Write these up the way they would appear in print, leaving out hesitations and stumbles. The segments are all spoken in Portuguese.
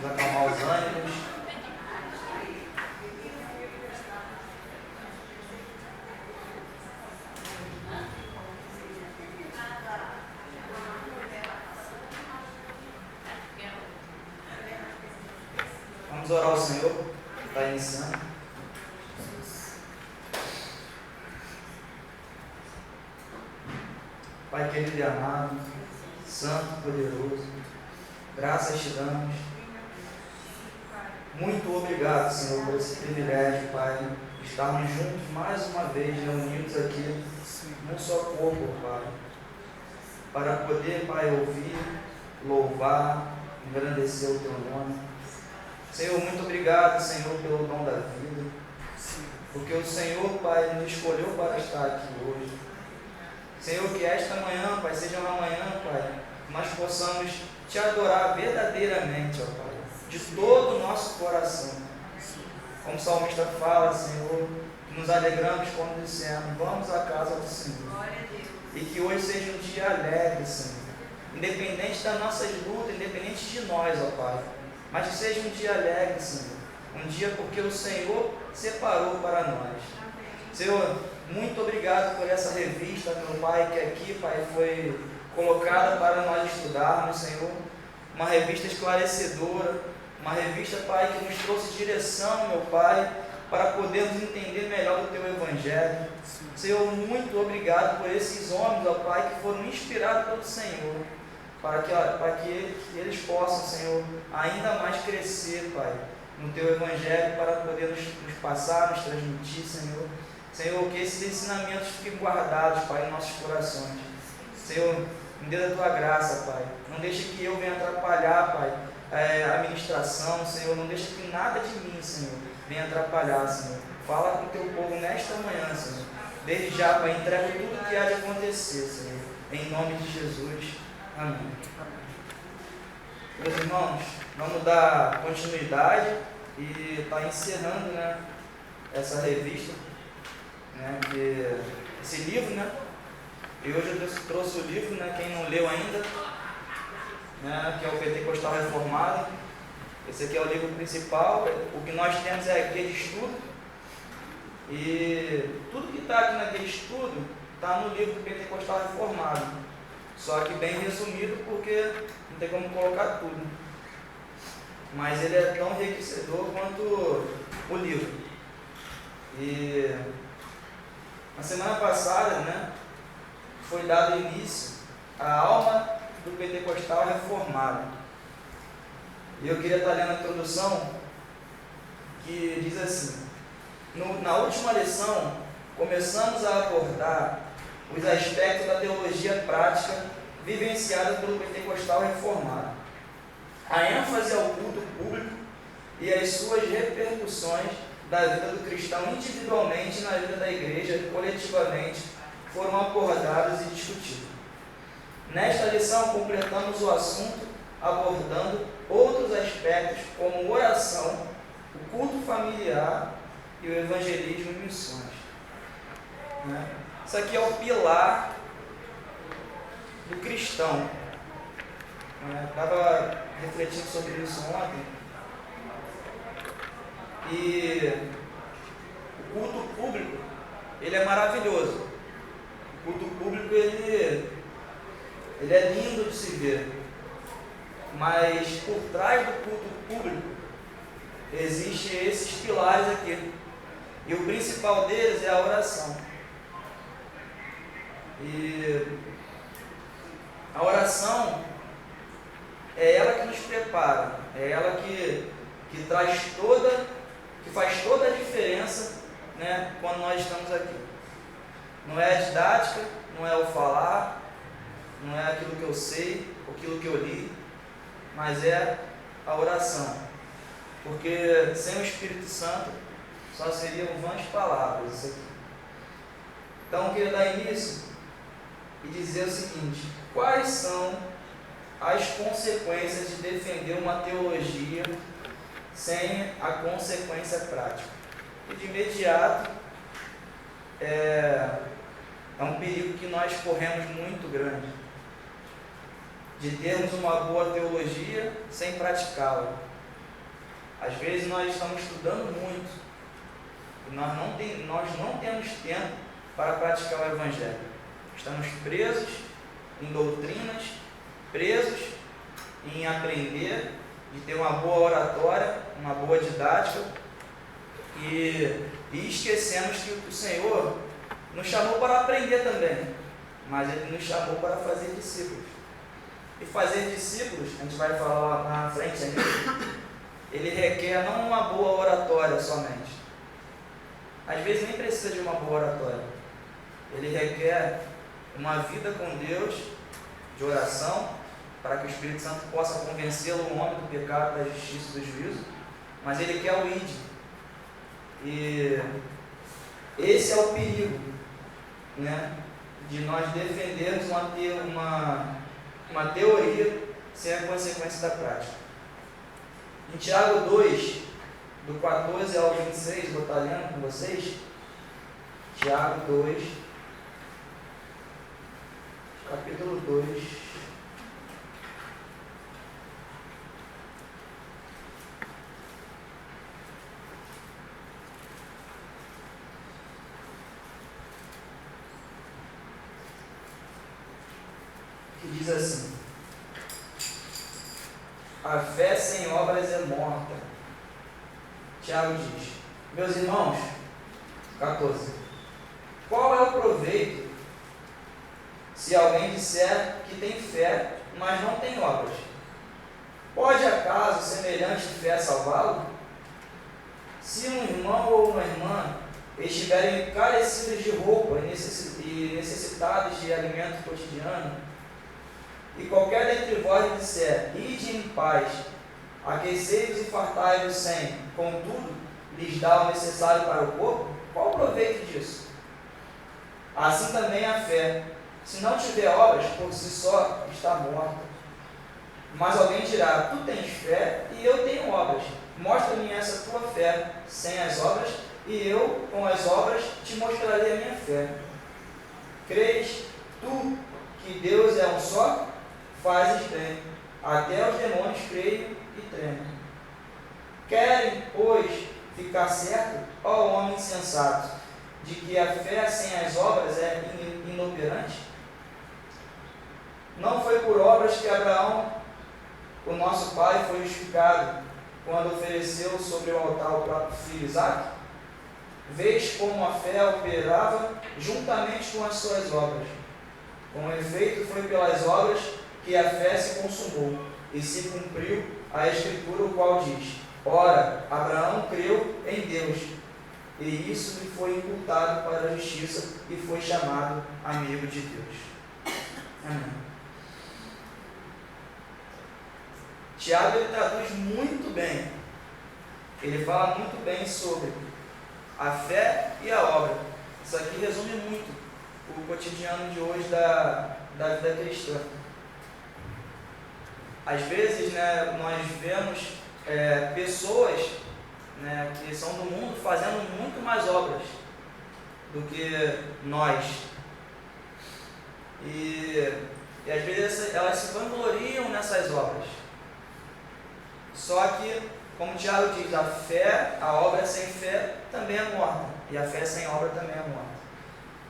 Vamos acalmar os ânimos. Vamos orar ao Senhor, que está iniciando. Pai querido e amado, santo, poderoso, graças te damos. Muito obrigado, Senhor, por esse privilégio, Pai, de estarmos juntos mais uma vez, reunidos aqui, num só corpo, Pai, para poder, Pai, ouvir, louvar, engrandecer o Teu nome. Senhor, muito obrigado, Senhor, pelo dom da vida, porque o Senhor, Pai, nos escolheu para estar aqui hoje. Senhor, que esta manhã, Pai, seja uma manhã, Pai, que nós possamos Te adorar verdadeiramente, ó Pai, de todo o nosso coração. Como o salmista fala, Senhor, que nos alegramos quando dissemos, vamos à casa do Senhor. E que hoje seja um dia alegre, Senhor, independente das nossas lutas, independente de nós, ó Pai, mas que seja um dia alegre, Senhor, um dia porque o Senhor separou para nós. Senhor, muito obrigado por essa revista, meu Pai, que aqui, Pai, foi colocada para nós estudarmos, Senhor, uma revista esclarecedora, uma revista, Pai, que nos trouxe direção, meu Pai, para podermos entender melhor do Teu Evangelho. Senhor, muito obrigado por esses homens, ó Pai, que foram inspirados pelo Senhor, para que eles possam, Senhor, ainda mais crescer, Pai, no Teu Evangelho, para poder nos passar, nos transmitir, Senhor. Senhor, que esses ensinamentos fiquem guardados, Pai, em nossos corações. Senhor, me dê da Tua graça, Pai. Não deixe que eu venha atrapalhar, Pai, a ministração, Senhor. Não deixe que nada de mim, Senhor, venha atrapalhar, Senhor. Fala com o Teu povo nesta manhã, Senhor. Desde já, Pai, entrega tudo o que há de acontecer, Senhor. Em nome de Jesus. Amém. Meus irmãos, vamos dar continuidade e está encerrando, né, essa revista, né, esse livro, né? E hoje eu trouxe o livro, né, quem não leu ainda, né, que é o Pentecostal Reformado. Esse aqui é o livro principal. O que nós temos é aquele estudo, e tudo que está aqui naquele estudo está no livro do Pentecostal Reformado, só que bem resumido, porque não tem como colocar tudo, mas ele é tão enriquecedor quanto o livro. E na semana passada, né, foi dado início à alma do Pentecostal Reformado. E eu queria estar lendo a introdução, que diz assim: na última lição, começamos a abordar os aspectos da teologia prática vivenciada pelo Pentecostal Reformado. A ênfase ao culto público e as suas repercussões da vida do cristão individualmente e na vida da igreja coletivamente foram abordadas e discutidas. Nesta lição, completamos o assunto abordando outros aspectos como oração, o culto familiar e o evangelismo e missões. Isso aqui é o pilar do cristão. Estava refletindo sobre isso ontem. E o culto público, ele é maravilhoso. O culto público, ele é lindo de se ver. Mas por trás do culto público existem esses pilares aqui. E o principal deles é a oração. E a oração é ela que nos prepara, é ela que faz toda a diferença, né, quando nós estamos aqui. Não é a didática, não é o falar, não é aquilo que eu sei, aquilo que eu li, mas é a oração. Porque sem o Espírito Santo só seriam vãs palavras isso aqui. Então eu queria dar início e dizer o seguinte: quais são as consequências de defender uma teologia sem a consequência prática? E de imediato é um perigo que nós corremos muito grande. de termos uma boa teologia sem praticá-la. Às vezes nós estamos estudando muito e nós não temos tempo para praticar o Evangelho. Estamos presos em doutrinas, presos em aprender, de ter uma boa oratória, uma boa didática, e esquecemos que o Senhor nos chamou para aprender também, mas Ele nos chamou para fazer discípulos. E fazer discípulos, a gente vai falar lá na frente ainda, ele requer não uma boa oratória somente. Às vezes nem precisa de uma boa oratória. Ele requer uma vida com Deus, de oração, para que o Espírito Santo possa convencê-lo o homem do pecado, da justiça e do juízo. Mas ele quer o ide. E esse é o perigo, né, de nós defendermos uma teoria sem a consequência da prática. Em Tiago 2, do 14 ao 26, vou estar lendo com vocês. Tiago 2, capítulo 2. Que diz assim: a fé sem obras é morta. Tiago diz: meus irmãos, 14, qual é o proveito se alguém disser que tem fé, mas não tem obras? Pode acaso semelhante fé salvá-lo? Se um irmão ou uma irmã estiverem carecidos de roupa e necessitados de alimento cotidiano, e qualquer dentre vós disser: ide em paz, aquecei-vos e fartai-vos sem, contudo, lhes dá o necessário para o corpo, qual o proveito disso? Assim também a fé, se não tiver obras, por si só está morta. Mas alguém dirá: tu tens fé e eu tenho obras, mostra-me essa tua fé sem as obras, e eu, com as obras, te mostrarei a minha fé. Crês tu que Deus é um só? Fazes bem, até os demônios creem e tremem. Querem, pois, ficar certo, ó homem insensato, de que a fé sem as obras é inoperante? Não foi por obras que Abraão, o nosso pai, foi justificado, quando ofereceu sobre o altar o próprio filho Isaque? Vês como a fé operava juntamente com as suas obras. Com efeito, foi pelas obras que a fé se consumou, e se cumpriu a Escritura, o qual diz: ora, Abraão creu em Deus, e isso lhe foi imputado para a justiça, e foi chamado amigo de Deus. Amém. Tiago, ele traduz muito bem, ele fala muito bem sobre a fé e a obra. Isso aqui resume muito o cotidiano de hoje da vida cristã. Às vezes, né, nós vemos pessoas, né, que são do mundo fazendo muito mais obras do que nós. E às vezes elas se vangloriam nessas obras. Só que, como o Tiago diz, a fé, a obra sem fé também é morta. E a fé sem obra também é morta.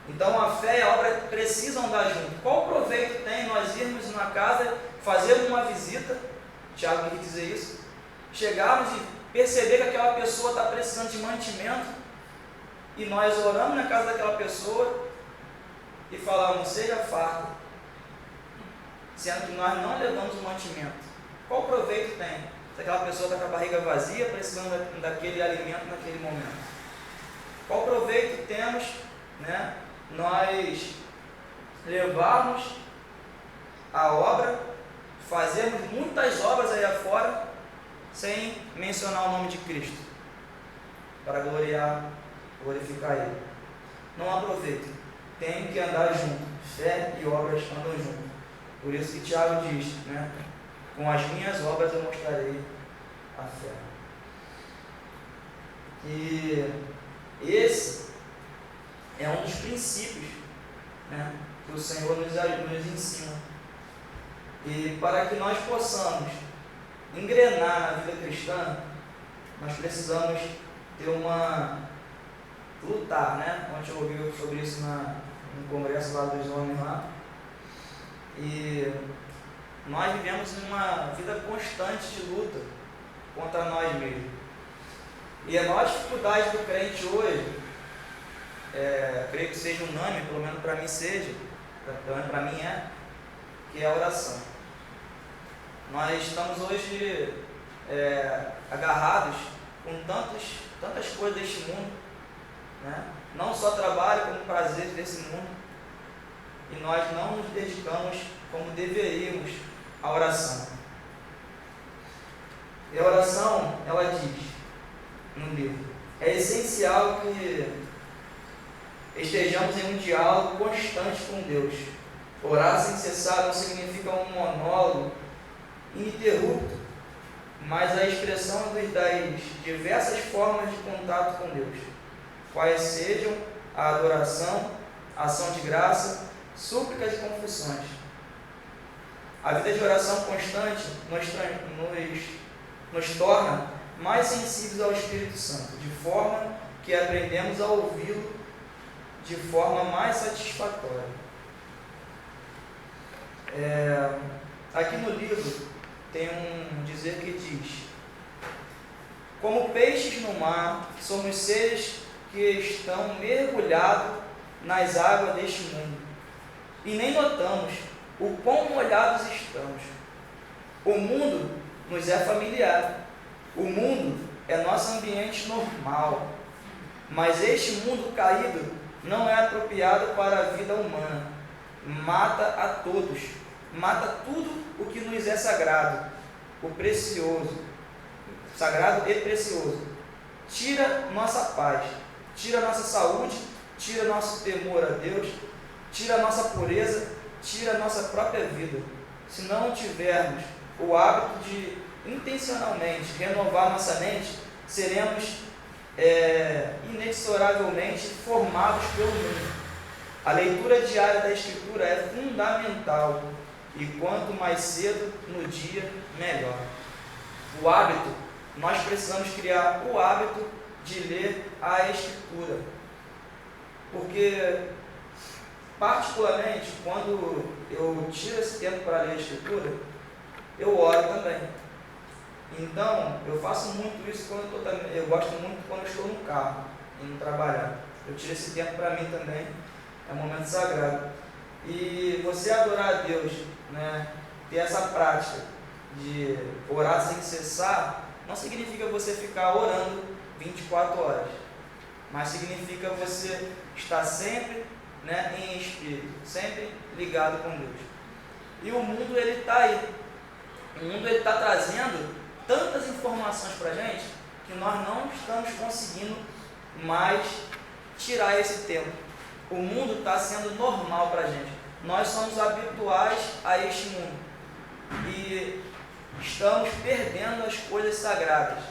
Então a fé e a obra precisam andar junto. Qual proveito tem nós irmos na casa, fazermos uma visita, Tiago quer dizer isso, chegarmos e perceber que aquela pessoa está precisando de mantimento, e nós oramos na casa daquela pessoa e falamos: seja farta, sendo que nós não levamos o mantimento? Qual proveito tem se aquela pessoa está com a barriga vazia, precisando daquele alimento naquele momento? Qual proveito temos, né, nós levarmos a obra, fazermos muitas obras aí afora, sem mencionar o nome de Cristo, para glorificar Ele? Não há proveito. Tem que andar junto. Fé e obras andam junto. Por isso que Tiago diz, né, com as minhas obras eu mostrarei a fé. E esse é um dos princípios, né, que o Senhor nos ensina. E para que nós possamos engrenar na vida cristã, nós precisamos ter lutar, né? Ontem eu ouvi sobre isso no congresso lá dos homens lá. E nós vivemos uma vida constante de luta contra nós mesmos. E a maior dificuldade do crente hoje, creio que seja unânime, pelo menos para mim seja, para mim que é a oração. Nós estamos hoje agarrados com tantas coisas deste mundo, né? Não só trabalho, como prazeres desse mundo, e nós não nos dedicamos como deveríamos à oração. E a oração, ela diz no livro, é essencial que estejamos em um diálogo constante com Deus. Orar sem cessar não significa um monólogo ininterrupto, mas a expressão das diversas formas de contato com Deus, quais sejam a adoração, a ação de graça, súplicas e confissões. A vida de oração constante nos torna mais sensíveis ao Espírito Santo, de forma que aprendemos a ouvi-lo de forma mais satisfatória. Aqui no livro tem um dizer que diz: como peixes no mar, somos seres que estão mergulhados nas águas deste mundo, e nem notamos o quão molhados estamos. O mundo nos é familiar, o mundo é nosso ambiente normal, mas este mundo caído não é apropriado para a vida humana. Mata a todos, mata tudo o que nos é sagrado, o precioso, sagrado e precioso. Tira nossa paz, tira nossa saúde, tira nosso temor a Deus, tira nossa pureza, tira nossa própria vida. Se não tivermos o hábito de intencionalmente renovar nossa mente, seremos inexoravelmente formados pelo mundo. A leitura diária da Escritura é fundamental, e quanto mais cedo no dia, melhor. O hábito, nós precisamos criar o hábito de ler a Escritura, porque particularmente quando eu tiro esse tempo para ler a Escritura, eu oro também. Então, eu faço muito isso quando eu gosto muito quando eu estou no carro, indo trabalhar. Eu tiro esse tempo para mim também, é um momento sagrado. E você adorar a Deus, né, ter essa prática de orar sem cessar, não significa você ficar orando 24 horas, mas significa você estar sempre, né, em espírito, sempre ligado com Deus. E o mundo, ele está aí. O mundo, ele está trazendo tantas informações para a gente que nós não estamos conseguindo mais tirar esse tempo. O mundo está sendo normal para a gente. Nós somos habituais a este mundo e estamos perdendo as coisas sagradas.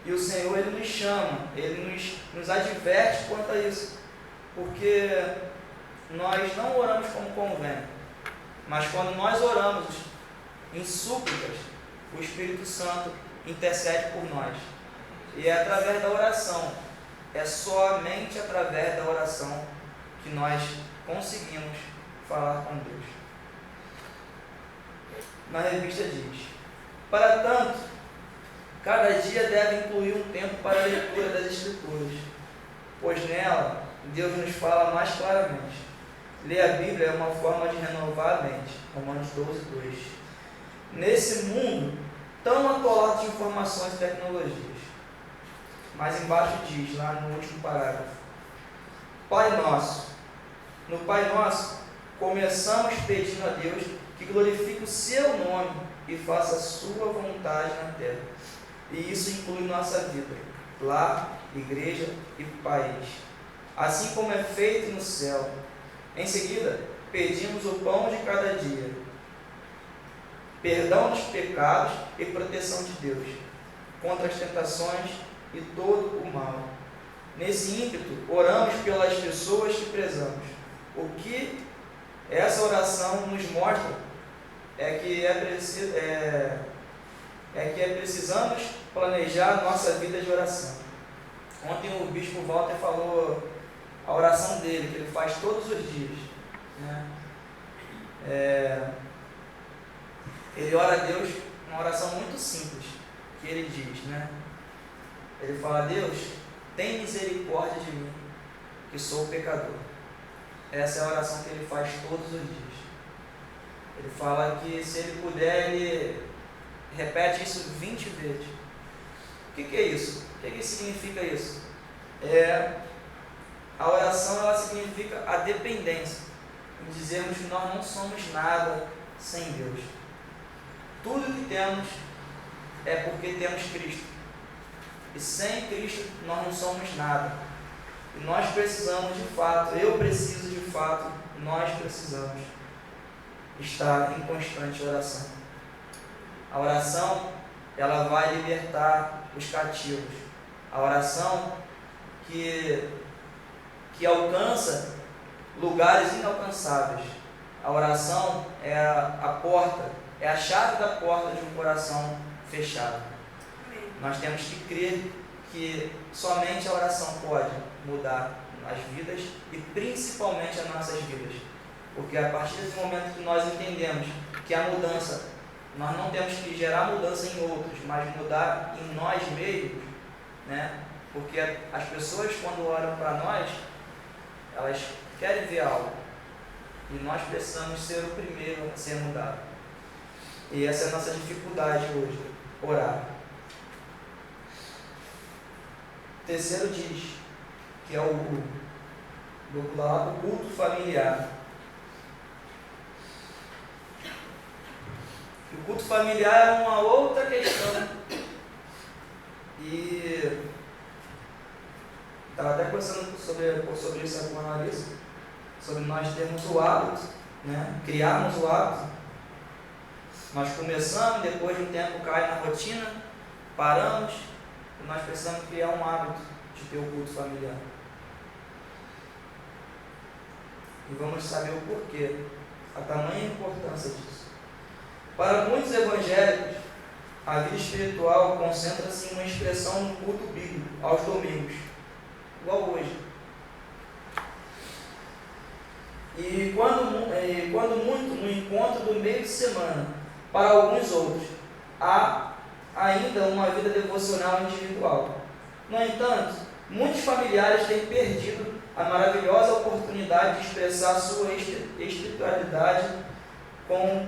E o Senhor, ele nos chama, ele nos adverte quanto a isso, porque nós não oramos como convém, mas quando nós oramos em súplicas, o Espírito Santo intercede por nós. E é através da oração, é somente através da oração que nós conseguimos falar com Deus. Na revista diz: para tanto, cada dia deve incluir um tempo para a leitura das Escrituras, pois nela Deus nos fala mais claramente. Ler a Bíblia é uma forma de renovar a mente. Romanos 12:2. Nesse mundo tão atolado de informações e tecnologias. Mas embaixo diz, lá no último parágrafo: Pai Nosso. No Pai Nosso, começamos pedindo a Deus que glorifique o seu nome e faça a sua vontade na terra. E isso inclui nossa vida, lar, igreja e país, assim como é feito no céu. Em seguida, pedimos o pão de cada dia, perdão dos pecados e proteção de Deus contra as tentações e todo o mal. Nesse ímpeto, oramos pelas pessoas que prezamos, o que Essa oração nos mostra que precisamos planejar nossa vida de oração. Ontem o bispo Walter falou a oração dele, que ele faz todos os dias, né? Ele ora a Deus uma oração muito simples, que ele diz, né? Ele fala: Deus, tem misericórdia de mim, que sou pecador. Essa é a oração que ele faz todos os dias. Ele fala que, se ele puder, ele repete isso 20 vezes. O que é isso? O que significa isso? A oração, ela significa a dependência, em dizermos que nós não somos nada sem Deus. Tudo que temos é porque temos Cristo, e sem Cristo nós não somos nada, e nós precisamos de fato, eu preciso de fato, nós precisamos estar em constante oração. A oração, ela vai libertar os cativos. A oração que alcança lugares inalcançáveis. A oração é a porta, é a chave da porta de um coração fechado. Nós temos que crer que somente a oração pode mudar as vidas e principalmente as nossas vidas. Porque a partir desse momento que nós entendemos que a mudança, nós não temos que gerar mudança em outros, mas mudar em nós mesmos, né? Porque as pessoas, quando olham para nós, elas querem ver algo, e nós precisamos ser o primeiro a ser mudado. E essa é a nossa dificuldade hoje, orar. O terceiro diz, que é o culto familiar. O culto familiar é uma outra questão, e estava até conversando sobre isso com a Larissa, sobre nós termos o hábito, né? Criarmos o hábito. Nós começamos, depois de um tempo cai na rotina, paramos, e nós precisamos criar um hábito de ter o culto familiar. E vamos saber o porquê, a tamanha importância disso. Para muitos evangélicos, a vida espiritual concentra-se em uma expressão no culto bíblico, aos domingos, igual hoje. E quando muito, no encontro do meio de semana, para alguns outros, há ainda uma vida devocional individual. No entanto, muitos familiares têm perdido a maravilhosa oportunidade de expressar sua espiritualidade com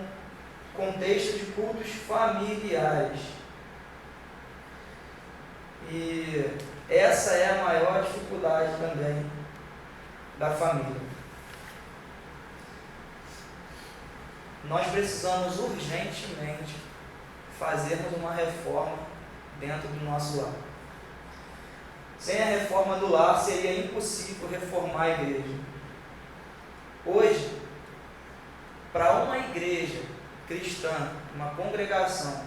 contexto de cultos familiares. E essa é a maior dificuldade também da família. Nós precisamos urgentemente fazermos uma reforma dentro do nosso lar. Sem a reforma do lar, seria impossível reformar a igreja. Hoje, para uma igreja cristã, uma congregação,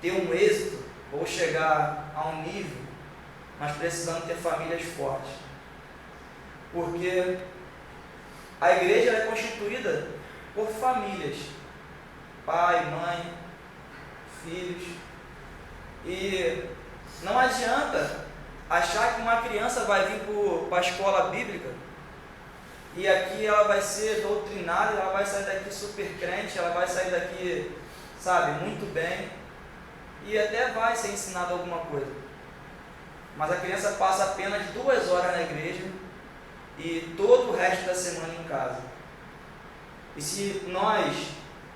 ter um êxito ou chegar a um nível, nós precisamos ter famílias fortes. Porque a igreja é constituída por famílias, pai, mãe, filhos, e não adianta achar que uma criança vai vir para a escola bíblica e aqui ela vai ser doutrinada, ela vai sair daqui super crente, ela vai sair daqui, sabe, muito bem, e até vai ser ensinada alguma coisa, mas a criança passa apenas 2 horas na igreja e todo o resto da semana em casa. E se nós,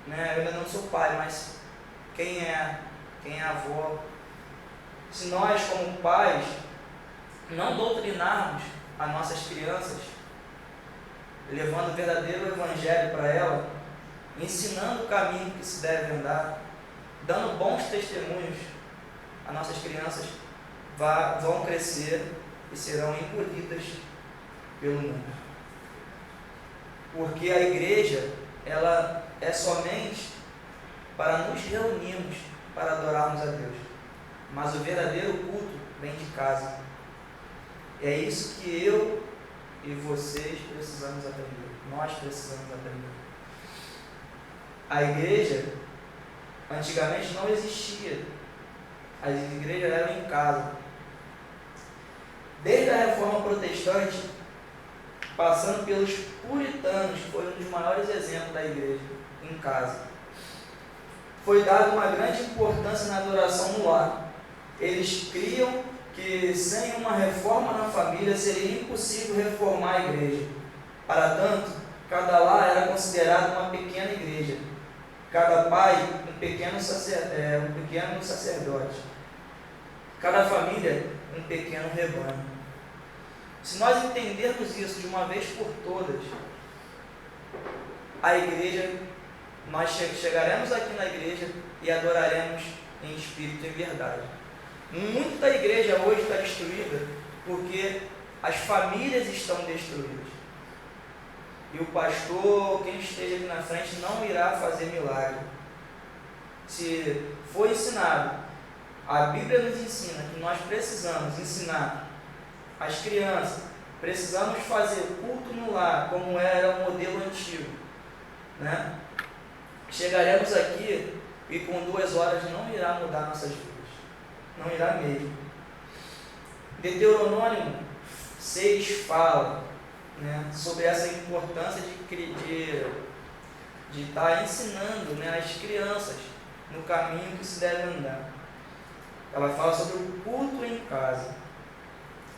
né, eu ainda não sou pai, mas quem é avó, se nós como pais não doutrinarmos as nossas crianças, levando o verdadeiro evangelho para ela, ensinando o caminho que se deve andar, dando bons testemunhos, as nossas crianças vão crescer e serão engolidas pelo mundo. Porque a igreja, ela é somente para nos reunirmos, para adorarmos a Deus. Mas o verdadeiro culto vem de casa. É isso que eu e vocês precisamos aprender. Nós precisamos aprender. A igreja, antigamente, não existia. As igrejas eram em casa. Desde a Reforma Protestante, passando pelos puritanos, que foi um dos maiores exemplos da igreja, em casa, foi dada uma grande importância na adoração no lar. Eles criam que sem uma reforma na família seria impossível reformar a igreja. Para tanto, cada lar era considerado uma pequena igreja, cada pai um pequeno sacerdote, cada família um pequeno rebanho. Se nós entendermos isso de uma vez por todas, a igreja, nós chegaremos aqui na igreja e adoraremos em espírito e em verdade. Muito da igreja hoje está destruída porque as famílias estão destruídas. E o pastor, quem esteja aqui na frente, não irá fazer milagre. Se for ensinado, a Bíblia nos ensina que nós precisamos ensinar as crianças, precisamos fazer culto no lar, como era o modelo antigo, né? Chegaremos aqui e com 2 horas não irá mudar nossas vidas. Não irá mesmo. Deuteronômio 6 fala, né, sobre essa importância de estar ensinando, né, as crianças no caminho que se deve andar. Ela fala sobre o culto em casa.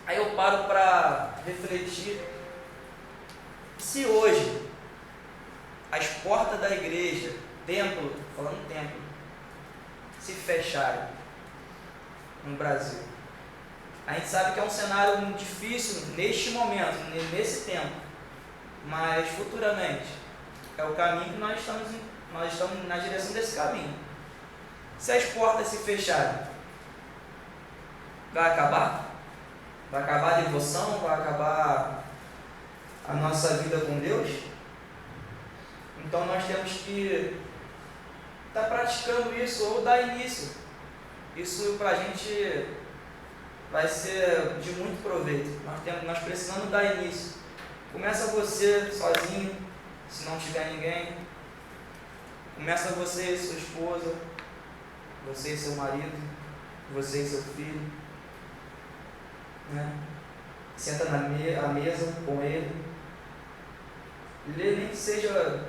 Aí eu paro para refletir, se hoje as portas da igreja, templo, falando templo, se fecharem no Brasil, a gente sabe que é um cenário muito difícil neste momento, nesse tempo, mas futuramente é o caminho que nós estamos na direção desse caminho. Se as portas se fecharem, vai acabar? Vai acabar a devoção? Vai acabar a nossa vida com Deus? Então nós temos que estar praticando isso ou dar início. Isso para a gente vai ser de muito proveito. Nós precisamos dar início. Começa você sozinho, se não tiver ninguém. Começa você e sua esposa, você e seu marido, você e seu filho, né? Senta à mesa com ele, lê nem que seja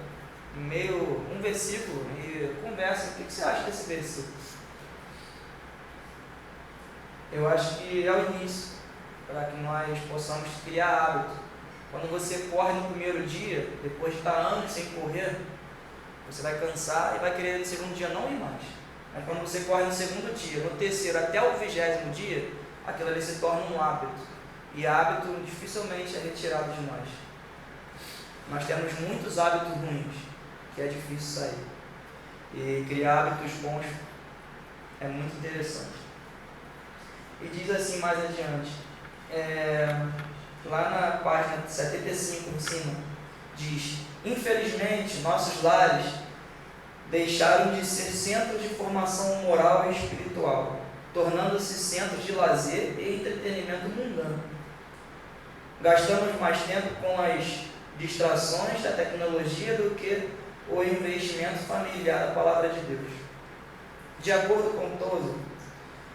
um versículo e conversa. O que você acha desse versículo? Eu acho que é o início para que nós possamos criar hábito. Quando você corre no primeiro dia, depois de estar anos sem correr, você vai cansar e vai querer no segundo dia não ir mais. Mas quando você corre no segundo dia, no terceiro até o 20º dia, aquilo ali se torna um hábito. E hábito dificilmente é retirado de nós. Nós temos muitos hábitos ruins, que é difícil sair. E criar hábitos bons é muito interessante. E diz assim mais adiante, lá na página 75 em cima, diz: infelizmente, nossos lares deixaram de ser centros de formação moral e espiritual, tornando-se centros de lazer e entretenimento mundano. Gastamos mais tempo com as distrações da tecnologia do que o investimento familiar da palavra de Deus. De acordo com Tozer,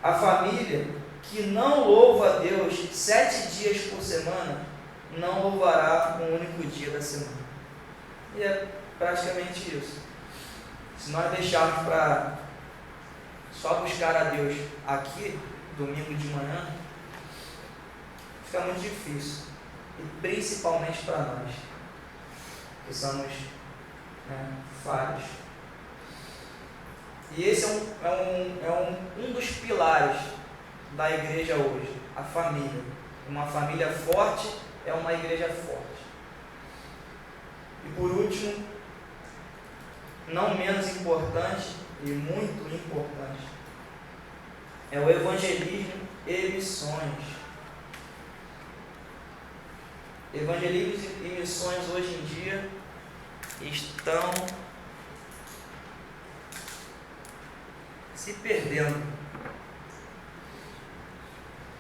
a família que não louva a Deus 7 dias por semana, não louvará um único dia da semana. E é praticamente isso. Se nós deixarmos para só buscar a Deus aqui, domingo de manhã, fica muito difícil. E principalmente para nós, que somos falhos. E esse é um dos pilares da igreja hoje, a família. Uma família forte é uma igreja forte. E por último, não menos importante e muito importante, é o evangelismo e missões. Evangelismo e missões hoje em dia estão se perdendo.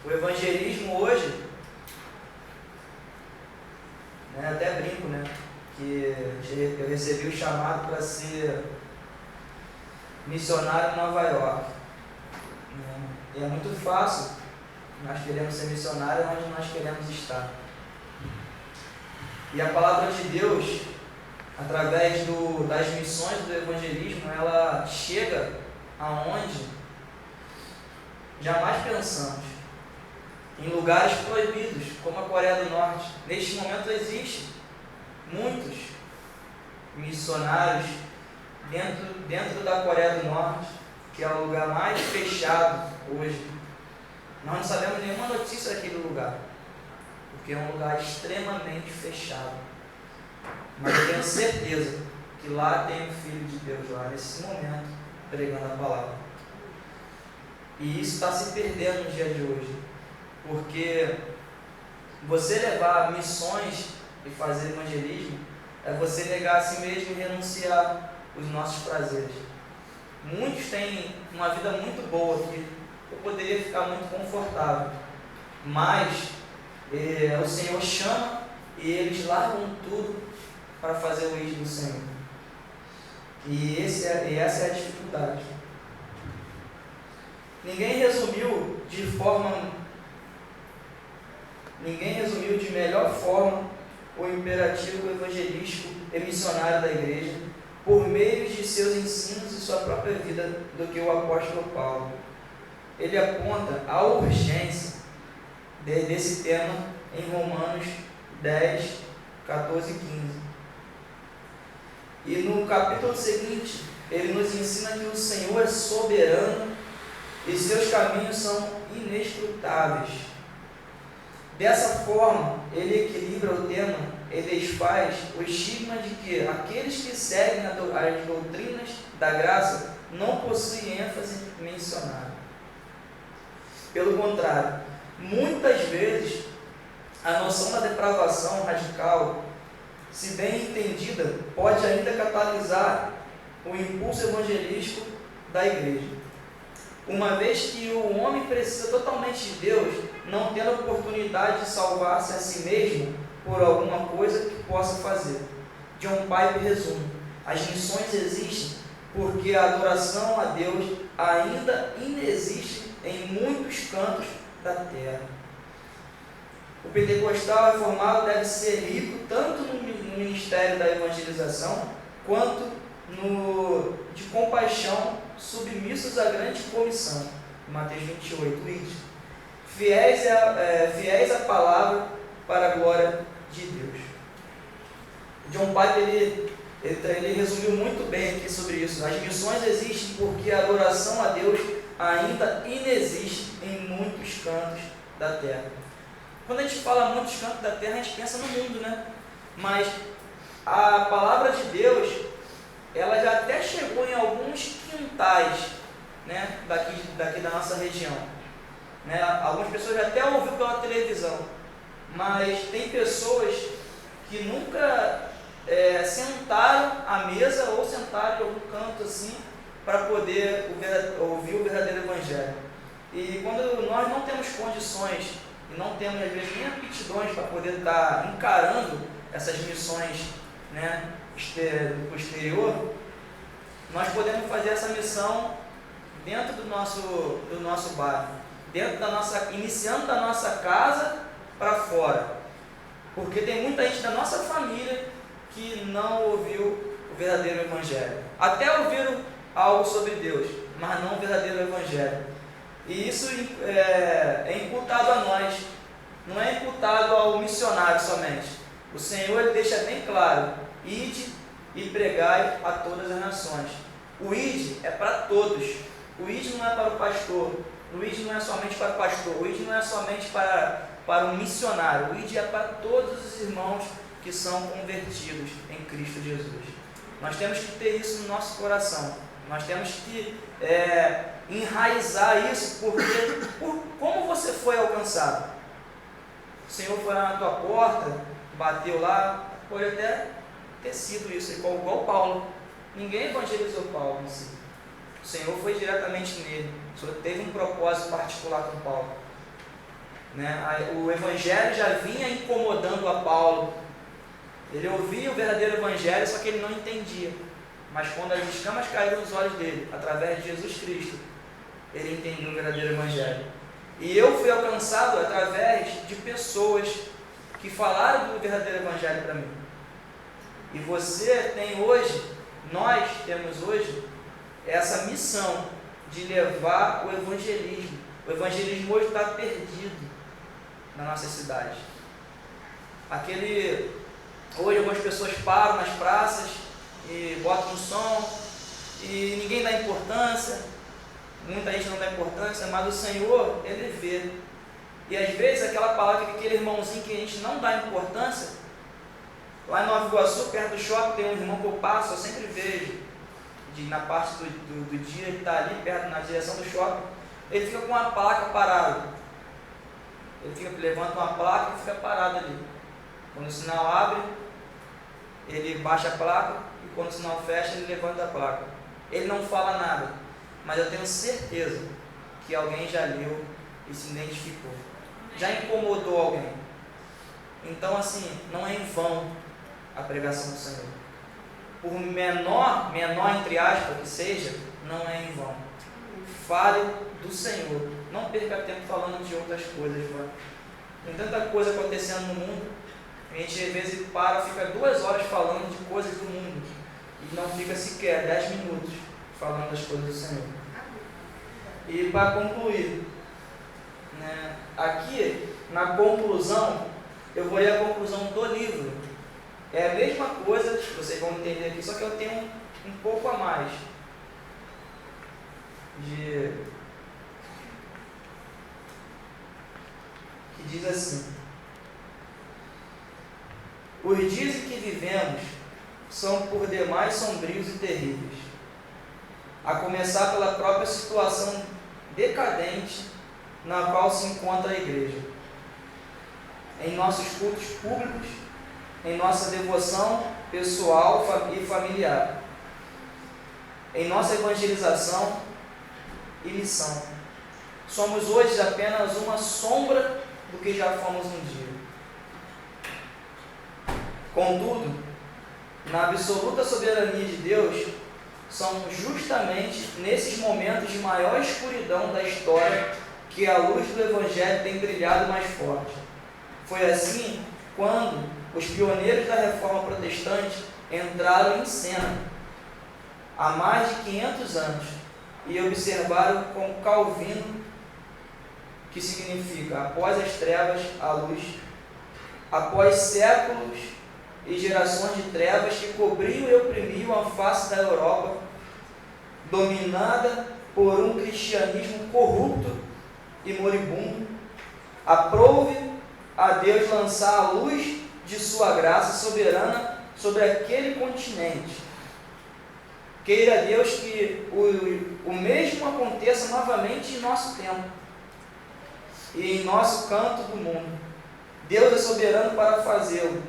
O evangelismo hoje, até brinco, que eu recebi o chamado para ser missionário em Nova York. E é muito fácil, nós queremos ser missionários onde nós queremos estar. E a palavra de Deus, através das missões do evangelismo, ela chega aonde jamais pensamos. Em lugares proibidos, como a Coreia do Norte. Neste momento existem muitos missionários dentro da Coreia do Norte, que é o lugar mais fechado hoje. Nós não sabemos nenhuma notícia daquele lugar, porque é um lugar extremamente fechado. Mas eu tenho certeza que lá tem um Filho de Deus, lá nesse momento, pregando a palavra. E isso está se perdendo no dia de hoje, porque você levar missões e fazer evangelismo é você negar a si mesmo e renunciar os nossos prazeres. Muitos têm uma vida muito boa aqui, eu poderia ficar muito confortável, mas o Senhor chama e eles largam tudo para fazer o eixo do Senhor. E essa é a dificuldade. Ninguém resumiu de melhor forma o imperativo evangelístico e missionário da igreja por meio de seus ensinos e sua própria vida do que o apóstolo Paulo. Ele aponta a urgência desse tema em Romanos 10, 14 e 15. E no capítulo seguinte, ele nos ensina que o Senhor é soberano e seus caminhos são inescrutáveis. Dessa forma, ele equilibra o tema e desfaz o estigma de que aqueles que seguem as doutrinas da graça não possuem ênfase mencionada. Pelo contrário, muitas vezes a noção da depravação radical, se bem entendida, pode ainda catalisar o impulso evangelístico da igreja. Uma vez que o homem precisa totalmente de Deus, não tendo a oportunidade de salvar-se a si mesmo por alguma coisa que possa fazer. John Piper resume: as missões existem porque a adoração a Deus ainda inexiste em muitos cantos da terra. O pentecostal reformado deve ser rico tanto no ministério da evangelização quanto de compaixão, submissos à grande comissão. Mateus 28, ide. Fiéis à palavra para a glória de Deus. John Piper ele resumiu muito bem aqui sobre isso. As missões existem porque a adoração a Deus ainda inexiste em muitos cantos da terra. Quando a gente fala muitos cantos da terra, a gente pensa no mundo, né? Mas a palavra de Deus, ela já até chegou em alguns quintais, né, daqui da nossa região. Né? Algumas pessoas já até ouviram pela televisão, mas tem pessoas que nunca sentaram à mesa ou sentaram em algum canto assim para poder ouvir o verdadeiro evangelho. E quando nós não temos condições e não temos às vezes nem aptidões para poder estar encarando essas missões, né, do exterior, nós podemos fazer essa missão dentro do nosso bairro, iniciando da nossa casa para fora, porque tem muita gente da nossa família que não ouviu o verdadeiro evangelho, até ouviram algo sobre Deus, mas não o verdadeiro evangelho. E isso é imputado a nós, não é imputado ao missionário somente. O Senhor ele deixa bem claro: ide e pregai a todas as nações. O ide é para todos. O ide não é para o pastor. O ide não é somente para o pastor. O ide não é somente para o missionário. O ide é para todos os irmãos que são convertidos em Cristo Jesus. Nós temos que ter isso no nosso coração. Nós temos que enraizar isso, porque como você foi alcançado? O Senhor foi lá na tua porta, bateu lá, pode até ter sido isso, igual Paulo. Ninguém evangelizou Paulo em si. O Senhor foi diretamente nele. O Senhor teve um propósito particular com Paulo. Né? O evangelho já vinha incomodando a Paulo Ele ouvia o verdadeiro evangelho, só que ele não entendia. Mas quando as escamas caíram nos olhos dele, através de Jesus Cristo, ele entendeu o verdadeiro evangelho. E eu fui alcançado através de pessoas que falaram do verdadeiro evangelho para mim. E você tem hoje, nós temos hoje, essa missão de levar o evangelismo. O evangelismo hoje está perdido na nossa cidade. Hoje algumas pessoas param nas praças e botam um som e ninguém dá importância, muita gente não dá importância, mas o Senhor, Ele vê. E às vezes aquela palavra que aquele irmãozinho que a gente não dá importância, lá em Nova Iguaçu, perto do shopping, tem um irmão que eu passo, eu sempre vejo, na parte do dia, ele está ali perto, na direção do shopping, ele fica com uma placa parada. Ele levanta uma placa e fica parado ali. Quando o sinal abre, ele baixa a placa, e quando o sinal fecha, ele levanta a placa. Ele não fala nada, mas eu tenho certeza que alguém já leu e se identificou. Já incomodou alguém. Então, assim, não é em vão a pregação do Senhor. Por menor entre aspas que seja, não é em vão. Fale do Senhor. Não perca tempo falando de outras coisas, mano. Tem tanta coisa acontecendo no mundo. A gente às vezes fica 2 horas falando de coisas do mundo e não fica sequer 10 minutos falando das coisas do Senhor. E para concluir, né, aqui na conclusão, eu vou ler a conclusão do livro. É a mesma coisa, vocês vão entender aqui, só que eu tenho um pouco a mais que diz assim: os dias em que vivemos são por demais sombrios e terríveis, a começar pela própria situação decadente na qual se encontra a igreja, em nossos cultos públicos, em nossa devoção pessoal e familiar, em nossa evangelização e missão. Somos hoje apenas uma sombra do que já fomos um dia. Contudo, na absoluta soberania de Deus, são justamente nesses momentos de maior escuridão da história que a luz do Evangelho tem brilhado mais forte. Foi assim quando os pioneiros da Reforma Protestante entraram em cena, há mais de 500 anos, e observaram com Calvino, que significa após as trevas, a luz, após séculos e gerações de trevas que cobriam e oprimiam a face da Europa, dominada por um cristianismo corrupto e moribundo, aprove a Deus lançar a luz de sua graça soberana sobre aquele continente. Queira Deus que o mesmo aconteça novamente em nosso tempo e em nosso canto do mundo. Deus é soberano para fazê-lo.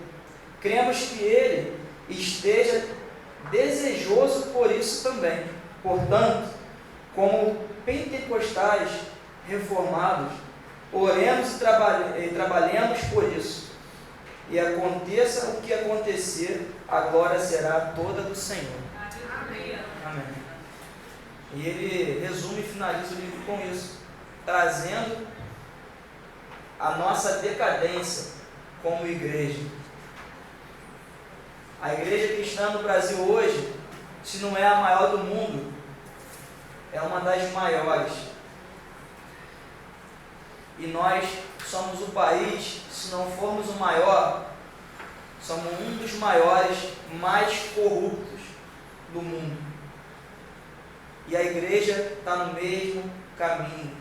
Cremos que Ele esteja desejoso por isso também. Portanto, como pentecostais reformados, oremos e trabalhemos por isso. E aconteça o que acontecer, a glória será toda do Senhor. Amém. Amém. E ele resume e finaliza o livro com isso, trazendo a nossa decadência como igreja. A igreja cristã no Brasil hoje, se não é a maior do mundo, é uma das maiores. E nós somos o país, se não formos o maior, somos um dos maiores, mais corruptos do mundo. E a igreja está no mesmo caminho.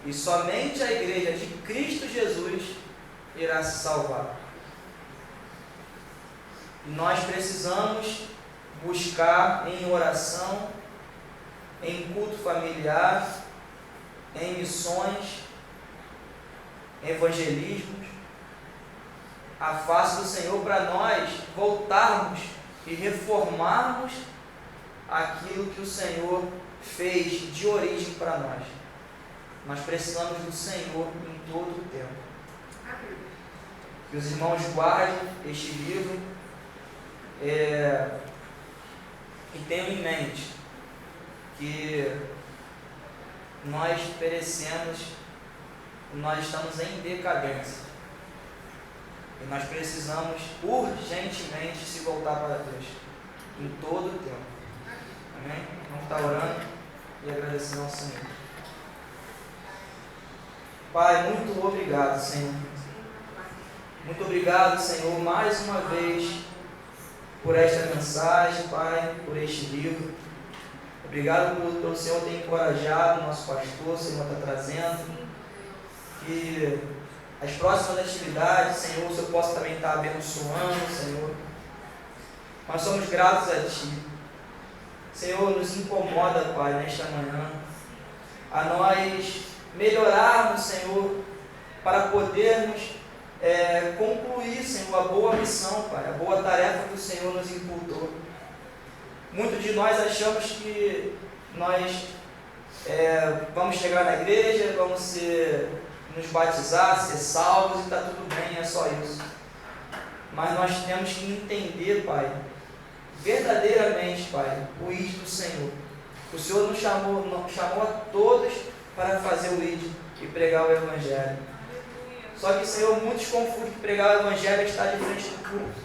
E somente a igreja de Cristo Jesus irá se salvar. E nós precisamos buscar em oração, em culto familiar, em missões, em evangelismos, a face do Senhor para nós voltarmos e reformarmos aquilo que o Senhor fez de origem para nós. Nós precisamos do Senhor em todo o tempo. Que os irmãos guardem este livro e tenham em mente que nós perecemos, nós estamos em decadência. E nós precisamos urgentemente se voltar para Deus, em todo o tempo. Amém? Vamos estar orando e agradecendo ao Senhor. Pai, muito obrigado, Senhor. Muito obrigado, Senhor, mais uma vez por esta mensagem, Pai, por este livro. Obrigado pelo Senhor ter encorajado o nosso pastor, o Senhor está trazendo. Que as próximas atividades, Senhor, o Senhor possa também estar abençoando, Senhor. Nós somos gratos a Ti. Senhor, nos incomoda, Pai, nesta manhã, a nós melhorarmos, Senhor, para podermos concluir, Senhor, a boa missão, Pai, a boa tarefa que o Senhor nos imputou. Muitos de nós achamos que nós vamos chegar na igreja, vamos nos batizar, ser salvos e está tudo bem, é só isso. Mas nós temos que entender, Pai, verdadeiramente, Pai, o ID do Senhor. O Senhor nos chamou a todos para fazer o ID e pregar o Evangelho. Só que, Senhor, muitos confundem que pregar o Evangelho está de frente do culto.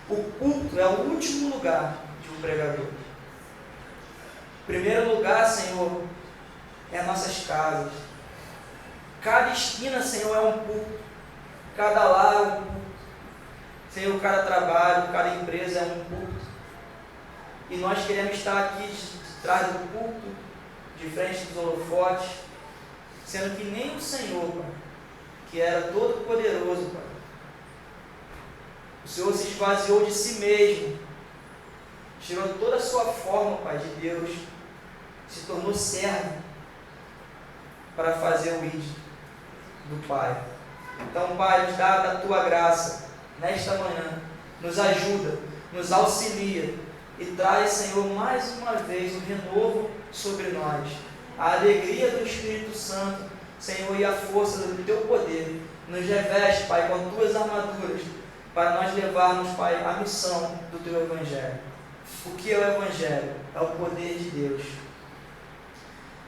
O culto é o último lugar de um pregador. O primeiro lugar, Senhor, é nossas casas. Cada esquina, Senhor, é um culto. Cada lar é um culto. Senhor, cada trabalho, cada empresa é um culto. E nós queremos estar aqui de trás do culto, de frente dos holofotes, sendo que nem o Senhor, Pai, que era todo poderoso, Pai, o Senhor se esvaziou de si mesmo, tirou toda a sua forma, Pai, de Deus, se tornou servo para fazer o ID do Pai. Então, Pai, nos dá da Tua graça nesta manhã, nos ajuda, nos auxilia e traz, Senhor, mais uma vez o renovo sobre nós, a alegria do Espírito Santo, Senhor, e a força do Teu poder. Nos reveste, Pai, com Tuas armaduras, para nós levarmos, Pai, a missão do Teu Evangelho. O que é o Evangelho? É o poder de Deus.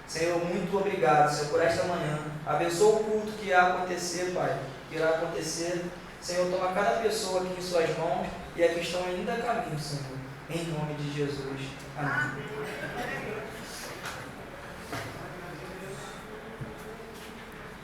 Senhor, muito obrigado, Senhor, por esta manhã. Abençoa o culto que irá acontecer, Pai, que irá acontecer. Senhor, toma cada pessoa aqui em Suas mãos e aqui estão ainda a caminho, Senhor. Em nome de Jesus. Amém.